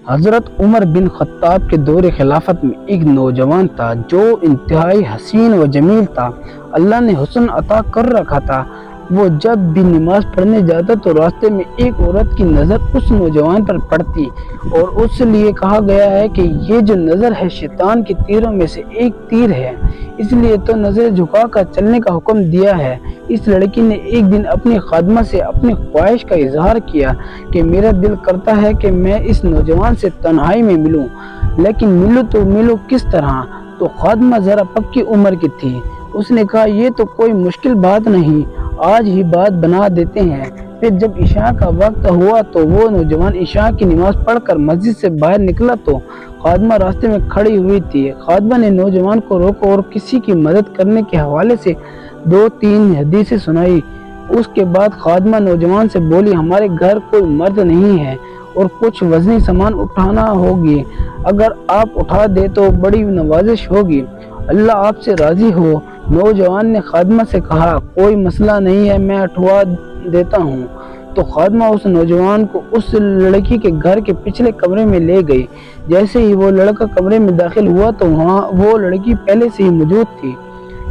حضرت عمر بن خطاب کے دور خلافت میں ایک نوجوان تھا جو انتہائی حسین و جمیل تھا۔ اللہ نے حسن عطا کر رکھا تھا۔ وہ جب بھی نماز پڑھنے جاتا تو راستے میں ایک عورت کی نظر اس نوجوان پر پڑتی اور اس لیے کہا گیا ہے کہ یہ جو نظر ہے شیطان کے تیروں میں سے ایک تیر ہے، اس لیے تو نظر جھکا کر چلنے کا حکم دیا ہے۔ اس لڑکی نے ایک دن اپنی خادمہ سے اپنی خواہش کا اظہار کیا کہ میرا دل کرتا ہے کہ میں اس نوجوان سے تنہائی میں ملوں، لیکن ملوں کس طرح؟ تو خادمہ ذرا پکی عمر کی تھی۔ اس نے کہا یہ تو کوئی مشکل بات نہیں، آج ہی بات بنا دیتے ہیں۔ پھر جب عشاء کا وقت ہوا تو وہ نوجوان عشاء کی نماز پڑھ کر مسجد سے باہر نکلا تو خادمہ راستے میں کھڑی ہوئی تھی۔ خادمہ نے نوجوان کو روکا اور کسی کی مدد کرنے کے حوالے سے 2-3 حدیثیں سنائی۔ اس کے بعد خادمہ نوجوان سے بولی ہمارے گھر کوئی مرد نہیں ہے اور کچھ وزنی سامان اٹھانا ہوگی، اگر آپ اٹھا دے تو بڑی نوازش ہوگی، اللہ آپ سے راضی ہو۔ نوجوان نے خادمہ سے کہا کوئی مسئلہ نہیں ہے، میں اٹھوا دیتا ہوں۔ تو خادمہ اس نوجوان کو اس لڑکی کے گھر کے پچھلے کمرے میں لے گئی۔ جیسے ہی وہ لڑکا کمرے میں داخل ہوا تو وہاں وہ لڑکی پہلے سے ہی موجود تھی۔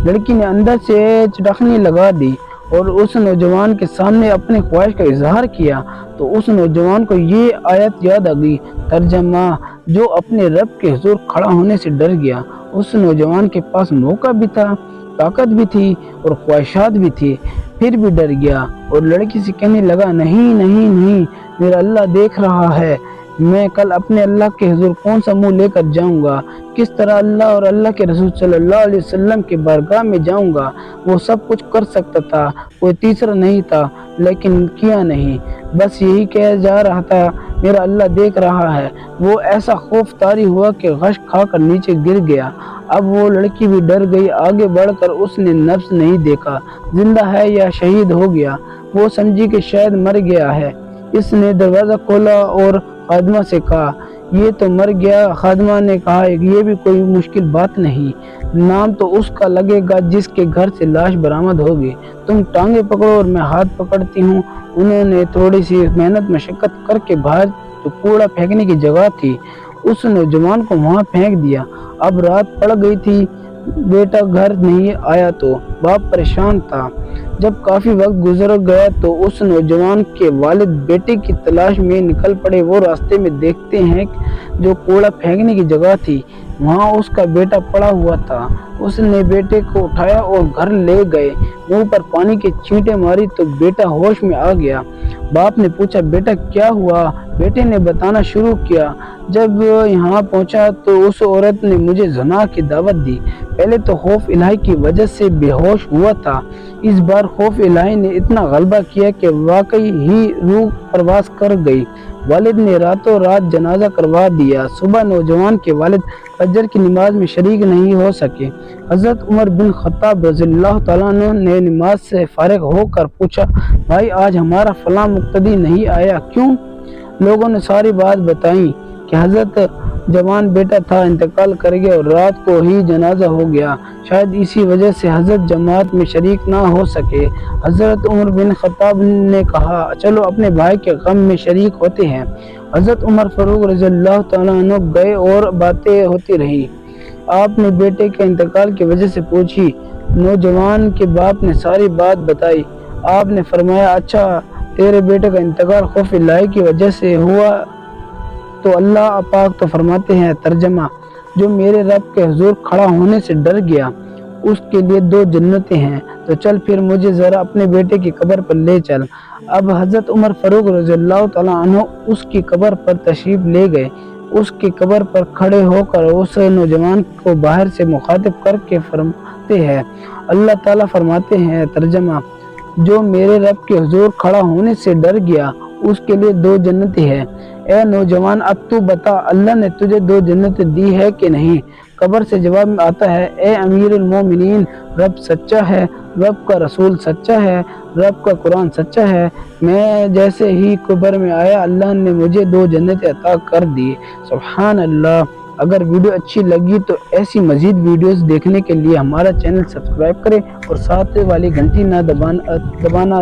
لڑکی نے اندر سے چٹخنی لگا دی اور اس نوجوان کے سامنے اپنی خواہش کا اظہار کیا تو اس نوجوان کو یہ آیت یاد آ گئی۔ ترجمہ: جو اپنے رب کے حضور کھڑا ہونے سے ڈر گیا۔ اس نوجوان کے پاس موقع بھی تھا، طاقت بھی تھی اور خواہشات بھی تھی، پھر بھی ڈر گیا اور لڑکی سے کہنے لگا نہیں نہیں نہیں، میرا اللہ دیکھ رہا ہے، میں کل اپنے اللہ کے حضور کون سا منہ لے کر جاؤں گا، کس طرح اللہ اور اللہ کے رسول صلی اللہ علیہ وسلم کے بارگاہ میں جاؤں گا۔ وہ سب کچھ کر سکتا تھا، کوئی تیسرا نہیں تھا، لیکن کیا نہیں، بس یہی کہہ جا رہا تھا میرا اللہ دیکھ رہا ہے۔ وہ ایسا خوف طاری ہوا کہ غش کھا کر نیچے گر گیا۔ اب وہ لڑکی بھی ڈر گئی۔ آگے بڑھ کر اس نے نبض نہیں دیکھا، زندہ ہے یا شہید ہو گیا۔ وہ سمجھی کہ شاید مر گیا ہے۔ اس نے دروازہ کھولا اور خادمہ سے کہا یہ تو مر گیا۔ خادمہ نے کہا یہ بھی کوئی مشکل بات نہیں، نام تو اس کا لگے گا جس کے گھر سے لاش برآمد ہوگی، تم ٹانگیں پکڑو اور میں ہاتھ پکڑتی ہوں۔ انہوں نے تھوڑی سی محنت مشقت کر کے باہر جو کوڑا پھینکنے کی جگہ تھی اس نوجوان کو وہاں پھینک دیا۔ اب رات پڑ گئی تھی، بیٹا گھر نہیں آیا تو باپ پریشان تھا۔ جب کافی وقت گزر گیا تو اس نوجوان کے والد بیٹے کی تلاش میں نکل پڑے۔ وہ راستے میں دیکھتے ہیں جو کوڑا پھینکنے کی جگہ تھی وہاں اس کا بیٹا پڑا ہوا تھا۔ اس نے بیٹے کو اٹھایا اور گھر لے گئے، منہ پر پانی کی چھینٹیں ماری تو بیٹا ہوش میں آ گیا۔ باپ نے پوچھا بیٹا کیا ہوا؟ بیٹے نے بتانا شروع کیا، جب یہاں پہنچا تو اس عورت نے مجھے زنا کی دعوت دی۔ پہلے تو خوف الہی کی وجہ سے بے ہوش ہوا تھا، اس بار خوف الہی نے اتنا غلبہ کیا کہ واقعی ہی روح پرواز کر گئی۔ والد نے راتوں رات جنازہ کروا دیا۔ صبح نوجوان کے والد فجر کی نماز میں شریک نہیں ہو سکے۔ حضرت عمر بن خطاب رضی اللہ تعالیٰ عنہ نے نماز سے فارغ ہو کر پوچھا بھائی آج ہمارا فلاں مقتدی نہیں آیا کیوں؟ لوگوں نے ساری بات بتائی کہ حضرت جوان بیٹا تھا، انتقال کر گیا اور رات کو ہی جنازہ ہو گیا، شاید اسی وجہ سے حضرت جماعت میں شریک نہ ہو سکے۔ حضرت عمر بن خطاب نے کہا چلو اپنے بھائی کے غم میں شریک ہوتے ہیں۔ حضرت عمر فاروق رضی اللہ تعالیٰ عنہ گئے اور باتیں ہوتی رہی۔ آپ نے بیٹے کے انتقال کی وجہ سے پوچھی۔ نوجوان کے باپ نے ساری بات بتائی۔ آپ نے فرمایا اچھا تیرے بیٹے کا انتقال خوف الہی کی وجہ سے ہوا تو اللہ پاک تو فرماتے ہیں۔ ترجمہ: جو میرے رب کے حضور کھڑا ہونے سے ڈر گیا اس کے لیے 2 جنتیں ہیں، تو چل پھر مجھے ذرا اپنے بیٹے کی قبر پر لے چل۔ اب حضرت عمر فاروق رضی اللہ تعالیٰ عنہ اس کی قبر پر تشریف لے گئے۔ اس کی قبر پر کھڑے ہو کر اس نوجوان کو باہر سے مخاطب کر کے فرماتے ہیں، اللہ تعالیٰ فرماتے ہیں۔ ترجمہ: جو میرے رب کے حضور کھڑا ہونے سے ڈر گیا اس کے لیے 2 جنتیں ہیں۔ اے نوجوان اب تو بتا اللہ نے تجھے 2 جنتیں دی ہے کہ نہیں؟ قبر سے جواب میں آتا ہے اے امیر المومنین، رب سچا ہے، رب کا رسول سچا ہے، رب کا قرآن سچا ہے۔ میں جیسے ہی قبر میں آیا اللہ نے مجھے 2 جنتیں عطا کر دی۔ سبحان اللہ۔ اگر ویڈیو اچھی لگی تو ایسی مزید ویڈیوز دیکھنے کے لیے ہمارا چینل سبسکرائب کریں اور ساتھ والی گھنٹی نہ دبانا